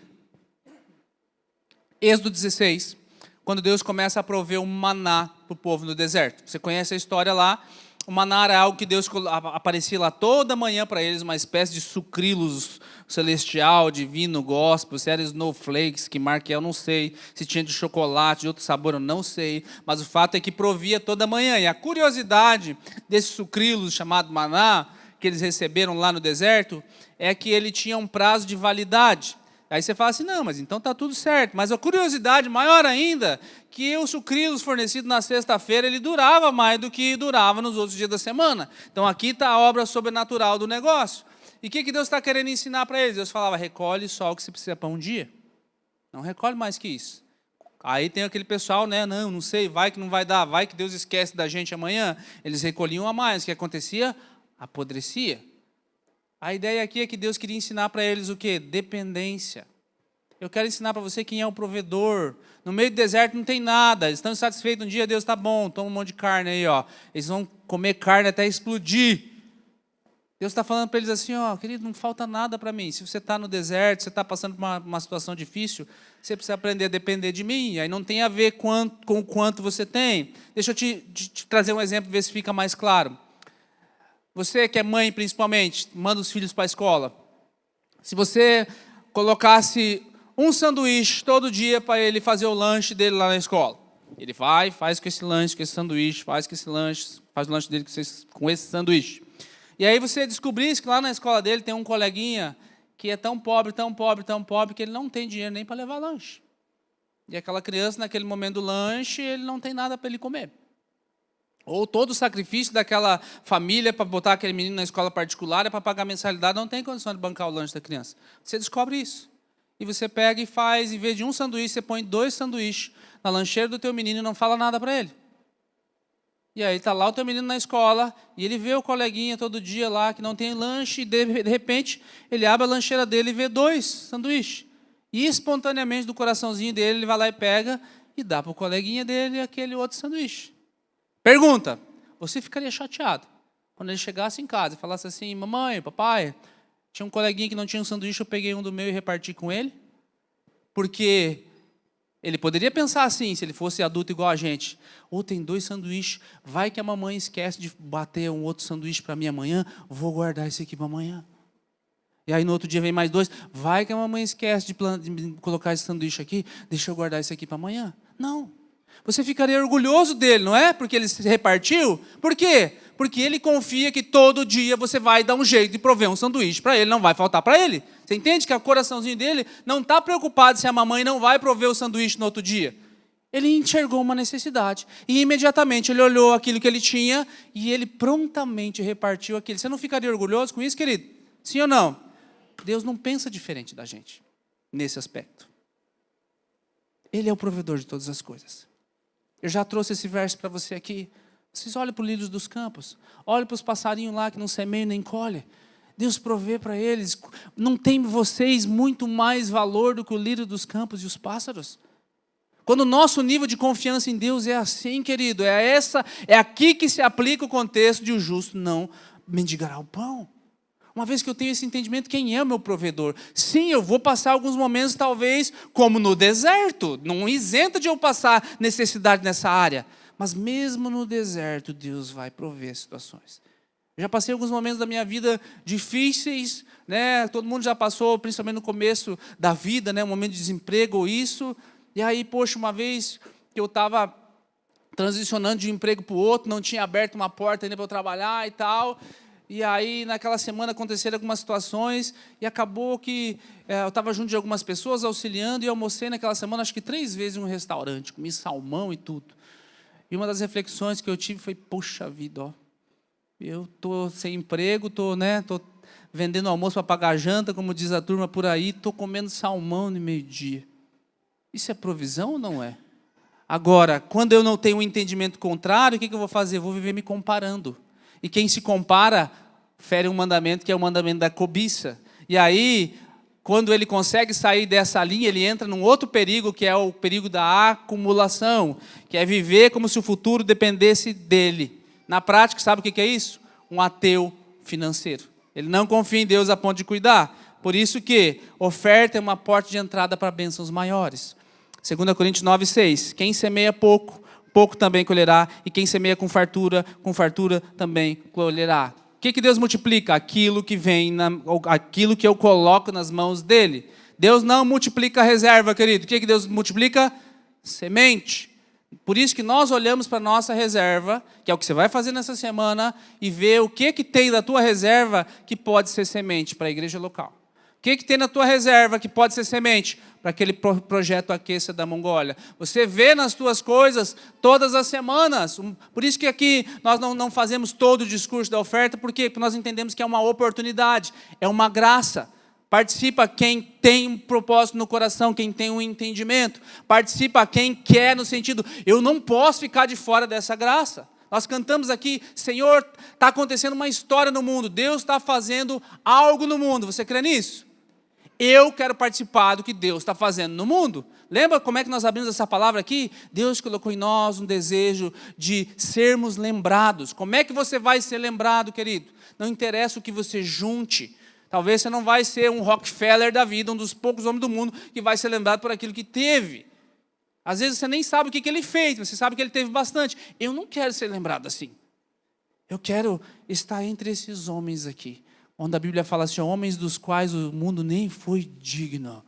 Êxodo 16, quando Deus começa a prover um maná para o povo no deserto. Você conhece a história lá. O maná era algo que Deus aparecia lá toda manhã para eles, uma espécie de sucrilhos celestial, divino, gospel, se era snowflakes, que marca eu não sei, se tinha de chocolate, de outro sabor eu não sei, mas o fato é que provia toda manhã. E a curiosidade desses sucrilhos chamado maná, que eles receberam lá no deserto, é que ele tinha um prazo de validade. Aí você fala assim, não, mas então está tudo certo. Mas a curiosidade maior ainda, que o sucrilhos fornecido na sexta-feira, ele durava mais do que durava nos outros dias da semana. Então aqui está a obra sobrenatural do negócio. E o que Deus está querendo ensinar para eles? Deus falava, recolhe só o que você precisa para um dia. Não recolhe mais que isso. Aí tem aquele pessoal, né? Não sei, vai que não vai dar, vai que Deus esquece da gente amanhã. Eles recolhiam a mais. O que acontecia? Apodrecia. A ideia aqui é que Deus queria ensinar para eles o quê? Dependência. Eu quero ensinar para você quem é o provedor. No meio do deserto não tem nada. Eles estão insatisfeitos um dia, Deus está bom, toma um monte de carne aí, ó. Eles vão comer carne até explodir. Deus está falando para eles assim, ó, querido, não falta nada para mim. Se você está no deserto, você está passando por uma situação difícil, você precisa aprender a depender de mim. Aí não tem a ver com o quanto você tem. Deixa eu te trazer um exemplo, ver se fica mais claro. Você que é mãe, principalmente, manda os filhos para a escola. Se você colocasse um sanduíche todo dia para ele fazer o lanche dele lá na escola. Ele vai, faz com esse lanche, com esse sanduíche, faz com esse lanche, faz o lanche dele com esse sanduíche. E aí você descobrisse que lá na escola dele tem um coleguinha que é tão pobre, tão pobre, tão pobre, que ele não tem dinheiro nem para levar lanche. E aquela criança, naquele momento do lanche, ele não tem nada para ele comer. Ou todo o sacrifício daquela família para botar aquele menino na escola particular é para pagar mensalidade, não tem condição de bancar o lanche da criança. Você descobre isso. E você pega e faz, em vez de um sanduíche, você põe 2 sanduíches na lancheira do teu menino e não fala nada para ele. E aí está lá o teu menino na escola, e ele vê o coleguinha todo dia lá, que não tem lanche, e de repente ele abre a lancheira dele e vê 2 sanduíches. E espontaneamente do coraçãozinho dele, ele vai lá e pega e dá para o coleguinha dele aquele outro sanduíche. Pergunta, você ficaria chateado quando ele chegasse em casa e falasse assim, mamãe, papai, tinha um coleguinha que não tinha um sanduíche, eu peguei um do meu e reparti com ele? Porque ele poderia pensar assim, se ele fosse adulto igual a gente. Ou tem 2 sanduíches, vai que a mamãe esquece de bater um outro sanduíche para mim amanhã, vou guardar esse aqui para amanhã. E aí no outro dia vem mais 2, vai que a mamãe esquece de colocar esse sanduíche aqui, deixa eu guardar esse aqui para amanhã. Não. Você ficaria orgulhoso dele, não é? Porque ele se repartiu. Por quê? Porque ele confia que todo dia você vai dar um jeito de prover um sanduíche para ele, não vai faltar para ele. Você entende que o coraçãozinho dele não está preocupado se a mamãe não vai prover o sanduíche no outro dia. Ele enxergou uma necessidade e imediatamente ele olhou aquilo que ele tinha e ele prontamente repartiu aquilo. Você não ficaria orgulhoso com isso, querido? Sim ou não? Deus não pensa diferente da gente nesse aspecto. Ele é o provedor de todas as coisas. Eu já trouxe esse verso para você aqui. Vocês olhem para os lírios dos campos. Olhem para os passarinhos lá que não semeiam nem colhem. Deus provê para eles. Não tem vocês muito mais valor do que o lírio dos campos e os pássaros? Quando o nosso nível de confiança em Deus é assim, querido, é aqui que se aplica o contexto de o justo não mendigará o pão. Uma vez que eu tenho esse entendimento, quem é o meu provedor? Sim, eu vou passar alguns momentos, talvez, como no deserto. Não isenta de eu passar necessidade nessa área. Mas mesmo no deserto, Deus vai prover situações. Eu já passei alguns momentos da minha vida difíceis, né? Todo mundo já passou, principalmente no começo da vida, né? Um momento de desemprego ou isso. E aí, poxa, uma vez que eu estava transicionando de um emprego para o outro, não tinha aberto uma porta ainda para eu trabalhar e tal. E aí, naquela semana, aconteceram algumas situações e acabou que eu estava junto de algumas pessoas, auxiliando, e almocei naquela semana, acho que 3 vezes em um restaurante, comi salmão e tudo. E uma das reflexões que eu tive foi, poxa vida, ó, eu estou sem emprego, estou vendendo almoço para pagar janta, como diz a turma por aí, estou comendo salmão no meio-dia. Isso é provisão ou não é? Agora, quando eu não tenho um entendimento contrário, o que eu vou fazer? Eu vou viver me comparando. E quem se compara, fere um mandamento que é o mandamento da cobiça. E aí, quando ele consegue sair dessa linha, ele entra num outro perigo, que é o perigo da acumulação, que é viver como se o futuro dependesse dele. Na prática, sabe o que é isso? Um ateu financeiro. Ele não confia em Deus a ponto de cuidar. Por isso que oferta é uma porta de entrada para bênçãos maiores. 2 Coríntios 9:6. Quem semeia pouco, pouco também colherá, e quem semeia com fartura também colherá. O que Deus multiplica? Aquilo que vem, aquilo que eu coloco nas mãos dele. Deus não multiplica reserva, querido. O que Deus multiplica? Semente. Por isso que nós olhamos para a nossa reserva, que é o que você vai fazer nessa semana, e ver o que tem da tua reserva que pode ser semente para a igreja local. O que tem na tua reserva que pode ser semente para aquele projeto Aqueça da Mongólia? Você vê nas tuas coisas todas as semanas. Por isso que aqui nós não fazemos todo o discurso da oferta, porque nós entendemos que é uma oportunidade, é uma graça. Participa quem tem um propósito no coração, quem tem um entendimento. Participa quem quer, no sentido, eu não posso ficar de fora dessa graça. Nós cantamos aqui, Senhor, está acontecendo uma história no mundo, Deus está fazendo algo no mundo. Você crê nisso? Eu quero participar do que Deus está fazendo no mundo. Lembra como é que nós abrimos essa palavra aqui? Deus colocou em nós um desejo de sermos lembrados. Como é que você vai ser lembrado, querido? Não interessa o que você junte. Talvez você não vai ser um Rockefeller da vida, um dos poucos homens do mundo que vai ser lembrado por aquilo que teve. Às vezes você nem sabe o que ele fez, mas você sabe que ele teve bastante. Eu não quero ser lembrado assim. Eu quero estar entre esses homens aqui, onde a Bíblia fala assim, homens dos quais o mundo nem foi digno.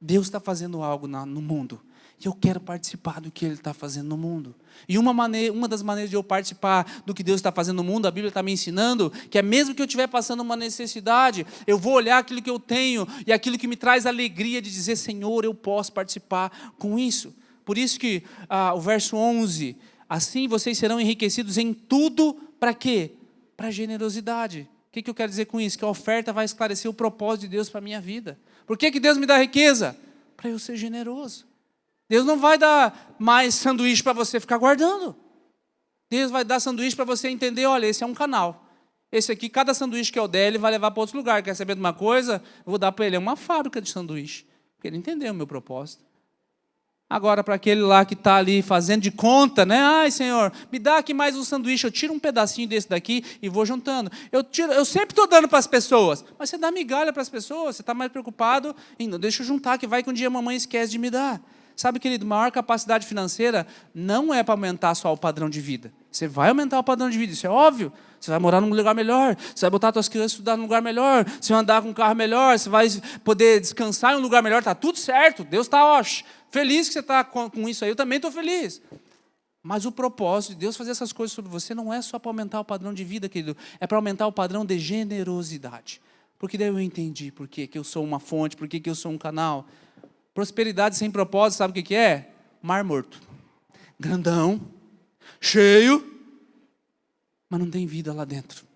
Deus está fazendo algo no mundo. E eu quero participar do que Ele está fazendo no mundo. E uma das maneiras de eu participar do que Deus está fazendo no mundo, a Bíblia está me ensinando, que é mesmo que eu estiver passando uma necessidade, eu vou olhar aquilo que eu tenho, e aquilo que me traz alegria de dizer, Senhor, eu posso participar com isso. Por isso que o verso 11, assim vocês serão enriquecidos em tudo, para quê? Para generosidade. O que eu quero dizer com isso? Que a oferta vai esclarecer o propósito de Deus para a minha vida. Por que Deus me dá riqueza? Para eu ser generoso. Deus não vai dar mais sanduíche para você ficar guardando. Deus vai dar sanduíche para você entender, olha, esse é um canal. Esse aqui, cada sanduíche que eu der, ele vai levar para outro lugar. Quer saber de uma coisa? Eu vou dar para ele uma fábrica de sanduíche. Porque ele entendeu o meu propósito. Agora, para aquele lá que está ali fazendo de conta, né? Ai, Senhor, me dá aqui mais um sanduíche, eu tiro um pedacinho desse daqui e vou juntando. Eu sempre estou dando para as pessoas, mas você dá migalha para as pessoas, você está mais preocupado em, não, deixa eu juntar, que vai que um dia a mamãe esquece de me dar. Sabe, querido, maior capacidade financeira não é para aumentar só o padrão de vida. Você vai aumentar o padrão de vida, isso é óbvio. Você vai morar num lugar melhor, você vai botar suas crianças a estudar num lugar melhor, você vai andar com um carro melhor, você vai poder descansar em um lugar melhor, está tudo certo. Deus está, feliz que você está com isso aí, eu também estou feliz. Mas o propósito de Deus fazer essas coisas sobre você não é só para aumentar o padrão de vida, querido, é para aumentar o padrão de generosidade. Porque daí eu entendi por que eu sou uma fonte, por que eu sou um canal. Prosperidade sem propósito, sabe o que é? Mar morto. Grandão, cheio, mas não tem vida lá dentro.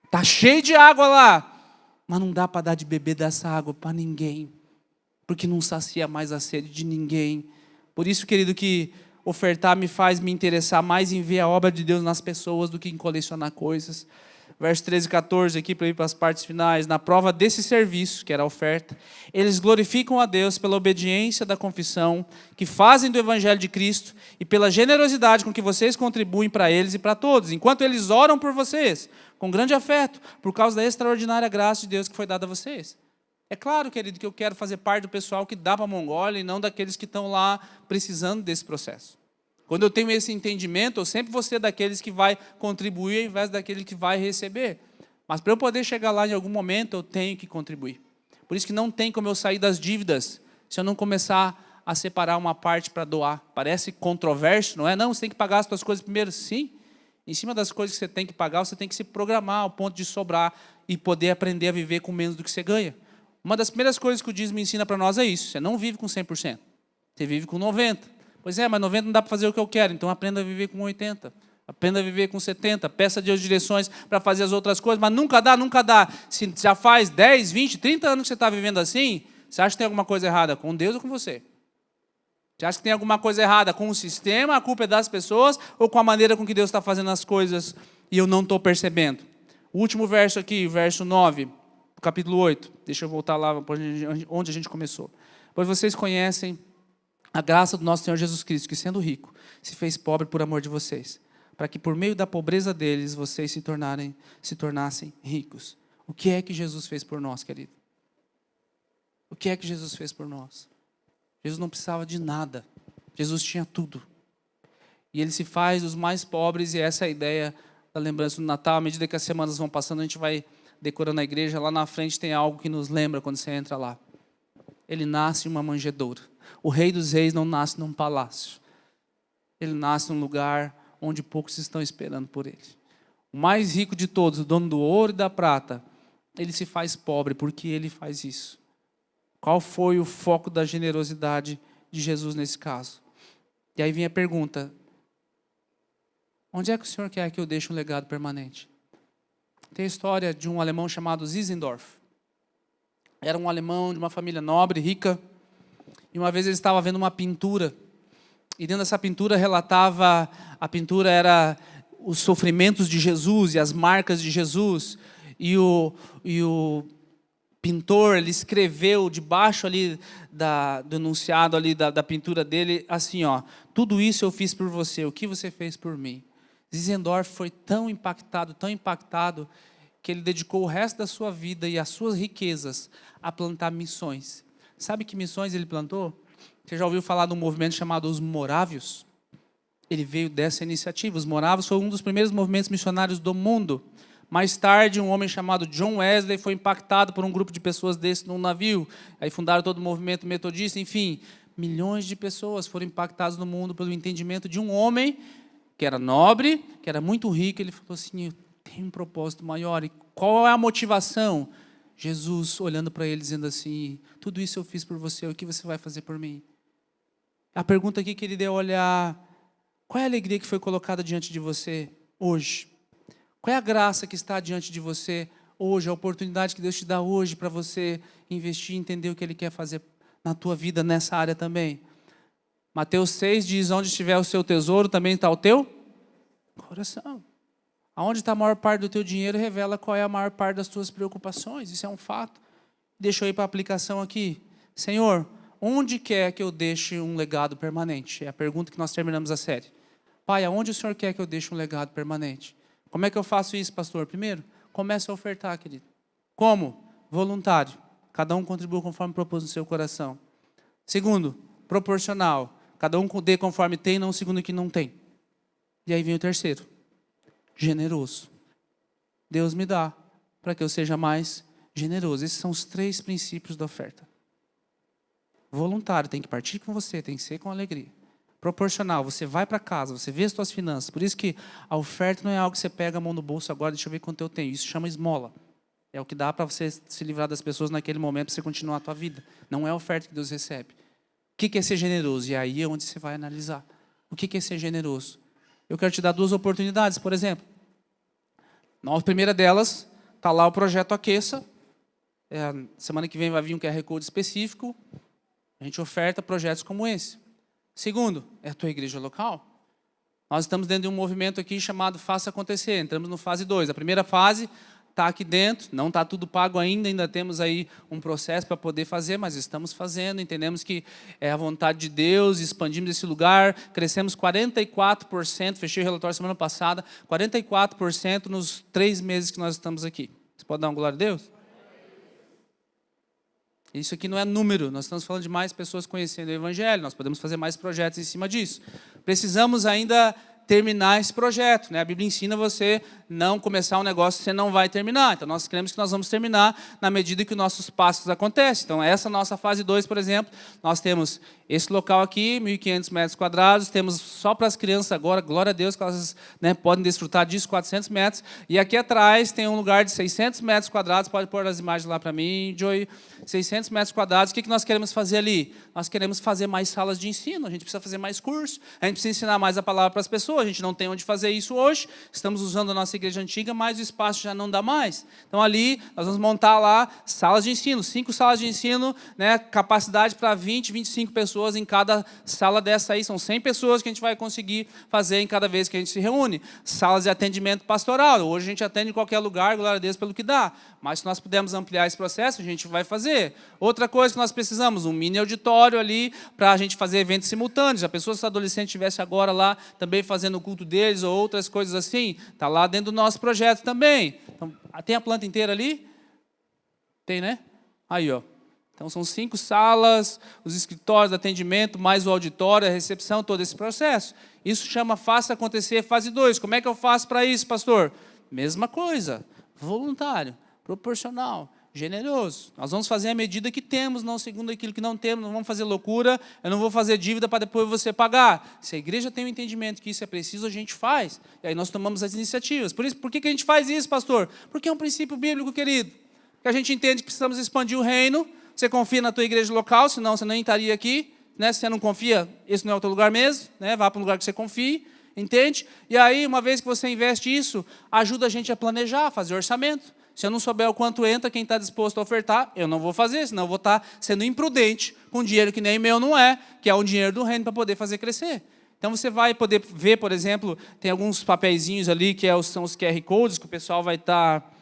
Está cheio de água lá, mas não dá para dar de beber dessa água para ninguém. Porque não sacia mais a sede de ninguém. Por isso, querido, que ofertar me faz me interessar mais em ver a obra de Deus nas pessoas do que em colecionar coisas. Verso 13 e 14, aqui para ir para as partes finais. Na prova desse serviço, que era a oferta, eles glorificam a Deus pela obediência da confissão que fazem do Evangelho de Cristo e pela generosidade com que vocês contribuem para eles e para todos, enquanto eles oram por vocês, com grande afeto, por causa da extraordinária graça de Deus que foi dada a vocês. É claro, querido, que eu quero fazer parte do pessoal que dá para a Mongólia e não daqueles que estão lá precisando desse processo. Quando eu tenho esse entendimento, eu sempre vou ser daqueles que vai contribuir ao invés daquele que vai receber. Mas para eu poder chegar lá em algum momento, eu tenho que contribuir. Por isso que não tem como eu sair das dívidas se eu não começar a separar uma parte para doar. Parece controverso, não é? Não, você tem que pagar as suas coisas primeiro. Sim, em cima das coisas que você tem que pagar, você tem que se programar ao ponto de sobrar e poder aprender a viver com menos do que você ganha. Uma das primeiras coisas que o dízimo ensina para nós é isso. Você não vive com 100%. Você vive com 90%. Pois é, mas 90% não dá para fazer o que eu quero. Então aprenda a viver com 80%. Aprenda a viver com 70%. Peça a Deus direções para fazer as outras coisas. Mas nunca dá, nunca dá. Se já faz 10, 20, 30 anos que você está vivendo assim, você acha que tem alguma coisa errada com Deus ou com você? Você acha que tem alguma coisa errada com o sistema, a culpa é das pessoas, ou com a maneira com que Deus está fazendo as coisas e eu não estou percebendo? O último verso aqui, verso 9, capítulo 8. Deixa eu voltar lá onde a gente começou. Pois vocês conhecem a graça do nosso Senhor Jesus Cristo, que sendo rico, se fez pobre por amor de vocês, para que por meio da pobreza deles, vocês se tornassem ricos. O que é que Jesus fez por nós, querido? O que é que Jesus fez por nós? Jesus não precisava de nada. Jesus tinha tudo. E Ele se faz dos mais pobres, e essa é a ideia da lembrança do Natal. À medida que as semanas vão passando, a gente vai decorando a igreja. Lá na frente tem algo que nos lembra quando você entra lá. Ele nasce em uma manjedoura. O Rei dos Reis não nasce num palácio. Ele nasce num lugar onde poucos estão esperando por ele. O mais rico de todos, o dono do ouro e da prata, ele se faz pobre, porque ele faz isso. Qual foi o foco da generosidade de Jesus nesse caso? E aí vem a pergunta: onde é que o Senhor quer que eu deixe um legado permanente? Tem a história de um alemão chamado Zinzendorf. Era um alemão de uma família nobre, rica, e uma vez ele estava vendo uma pintura, e dentro dessa pintura relatava, a pintura era os sofrimentos de Jesus e as marcas de Jesus, e o pintor, ele escreveu debaixo ali do enunciado ali da pintura dele, assim, ó: tudo isso eu fiz por você, o que você fez por mim? Zinzendorf foi tão impactado, que ele dedicou o resto da sua vida e as suas riquezas a plantar missões. Sabe que missões ele plantou? Você já ouviu falar de um movimento chamado os Morávios? Ele veio dessa iniciativa. Os Morávios foi um dos primeiros movimentos missionários do mundo. Mais tarde, um homem chamado John Wesley foi impactado por um grupo de pessoas desse num navio. Aí fundaram todo o movimento metodista. Enfim, milhões de pessoas foram impactadas no mundo pelo entendimento de um homem que era nobre, que era muito rico. Ele falou assim: eu tenho um propósito maior. E qual é a motivação? Jesus olhando para ele, dizendo assim: tudo isso eu fiz por você, o que você vai fazer por mim? A pergunta aqui que ele deu: olhar, qual é a alegria que foi colocada diante de você hoje? Qual é a graça que está diante de você hoje, a oportunidade que Deus te dá hoje para você investir e entender o que Ele quer fazer na tua vida nessa área também? Mateus 6 diz: onde estiver o seu tesouro, também está o teu coração. Aonde está a maior parte do teu dinheiro revela qual é a maior parte das tuas preocupações. Isso é um fato. Deixa eu ir para a aplicação aqui. Senhor, onde quer que eu deixe um legado permanente? É a pergunta que nós terminamos a série. Pai, aonde o Senhor quer que eu deixe um legado permanente? Como é que eu faço isso, pastor? Primeiro, comece a ofertar, querido. Como? Voluntário. Cada um contribua conforme propôs no seu coração. Segundo, proporcional. Cada um dê conforme tem, não segundo o que não tem. E aí vem o terceiro: generoso. Deus me dá para que eu seja mais generoso. Esses são os 3 princípios da oferta. Voluntário, tem que partir com você, tem que ser com alegria. Proporcional, você vai para casa, você vê as suas finanças. Por isso que a oferta não é algo que você pega a mão no bolso agora, deixa eu ver quanto eu tenho. Isso chama esmola. É o que dá para você se livrar das pessoas naquele momento, para você continuar a tua vida. Não é a oferta que Deus recebe. O que é ser generoso? E aí é onde você vai analisar. O que é ser generoso? Eu quero te dar 2 oportunidades, por exemplo. Na primeira delas, está lá o projeto Aqueça. Semana que vem vai vir um QR Code específico. A gente oferta projetos como esse. Segundo, é a tua igreja local. Nós estamos dentro de um movimento aqui chamado Faça Acontecer. Entramos no fase 2. A primeira fase está aqui dentro, não está tudo pago ainda temos aí um processo para poder fazer, mas estamos fazendo, entendemos que é a vontade de Deus, expandimos esse lugar, crescemos 44%, fechei o relatório semana passada, 44% nos 3 meses que nós estamos aqui. Você pode dar uma glória a Deus? Isso aqui não é número, nós estamos falando de mais pessoas conhecendo o Evangelho, nós podemos fazer mais projetos em cima disso. Precisamos ainda terminar esse projeto, né? A Bíblia ensina você não começar um negócio que você não vai terminar. Então, nós cremos que nós vamos terminar na medida que os nossos passos acontecem. Então, essa nossa fase 2, por exemplo, nós temos esse local aqui, 1.500 metros quadrados, temos só para as crianças agora, glória a Deus, que elas, né, podem desfrutar disso, 400 metros. E aqui atrás tem um lugar de 600 metros quadrados, pode pôr as imagens lá para mim, Joey, 600 metros quadrados. O que nós queremos fazer ali? Nós queremos fazer mais salas de ensino, a gente precisa fazer mais curso, a gente precisa ensinar mais a palavra para as pessoas, a gente não tem onde fazer isso hoje, estamos usando a nossa igreja antiga, mas o espaço já não dá mais. Então ali, nós vamos montar lá salas de ensino, 5 salas de ensino, né, capacidade para 20, 25 pessoas em cada sala dessa aí, são 100 pessoas que a gente vai conseguir fazer em cada vez que a gente se reúne. Salas de atendimento pastoral, hoje a gente atende em qualquer lugar, glória a Deus pelo que dá, mas se nós pudermos ampliar esse processo, a gente vai fazer. Outra coisa que nós precisamos, um mini auditório ali, para a gente fazer eventos simultâneos. A pessoa, se o adolescente estivesse agora lá, também fazendo o culto deles, ou outras coisas assim, está lá dentro do nosso projeto também. Então, tem a planta inteira ali? Tem, né? Aí, ó. Então, são 5 salas, os escritórios de atendimento, mais o auditório, a recepção, todo esse processo. Isso chama Faça Acontecer, fase 2. Como é que eu faço para isso, pastor? Mesma coisa, voluntário, proporcional, generoso. Nós vamos fazer a medida que temos, não segundo aquilo que não temos, não vamos fazer loucura, eu não vou fazer dívida para depois você pagar. Se a igreja tem o entendimento que isso é preciso, a gente faz. E aí nós tomamos as iniciativas. Por que a gente faz isso, pastor? Porque é um princípio bíblico, querido. que a gente entende que precisamos expandir o reino. Você confia na tua igreja local, senão você nem estaria aqui. Né? Se você não confia, esse não é o teu lugar mesmo. Né? Vá para um lugar que você confie, entende? E aí, uma vez que você investe isso, ajuda a gente a planejar, a fazer orçamento. Se eu não souber o quanto entra, quem está disposto a ofertar, eu não vou fazer, senão eu vou estar sendo imprudente com dinheiro que nem meu não é, que é um dinheiro do reino para poder fazer crescer. Então você vai poder ver, por exemplo, tem alguns papeizinhos ali que são os QR Codes que o pessoal vai estar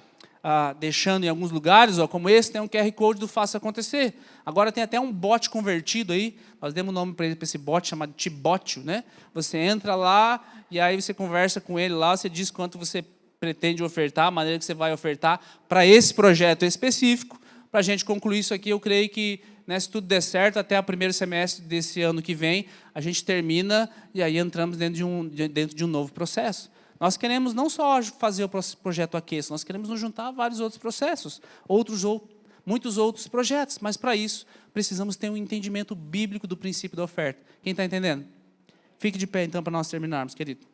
deixando em alguns lugares, ó, como esse, tem um QR Code do Faça Acontecer. Agora tem até um bot convertido aí, nós demos um nome para esse bot chamado Tibótio, né? Você entra lá e aí você conversa com ele lá, você diz quanto você pretende ofertar, a maneira que você vai ofertar para esse projeto específico. Para a gente concluir isso aqui, eu creio que, né, se tudo der certo, até o primeiro semestre desse ano que vem, a gente termina e aí entramos dentro de um novo processo. Nós queremos não só fazer o projeto Aqueça, nós queremos nos juntar a vários outros processos, muitos outros projetos, mas para isso precisamos ter um entendimento bíblico do princípio da oferta. Quem está entendendo? Fique de pé então para nós terminarmos, querido.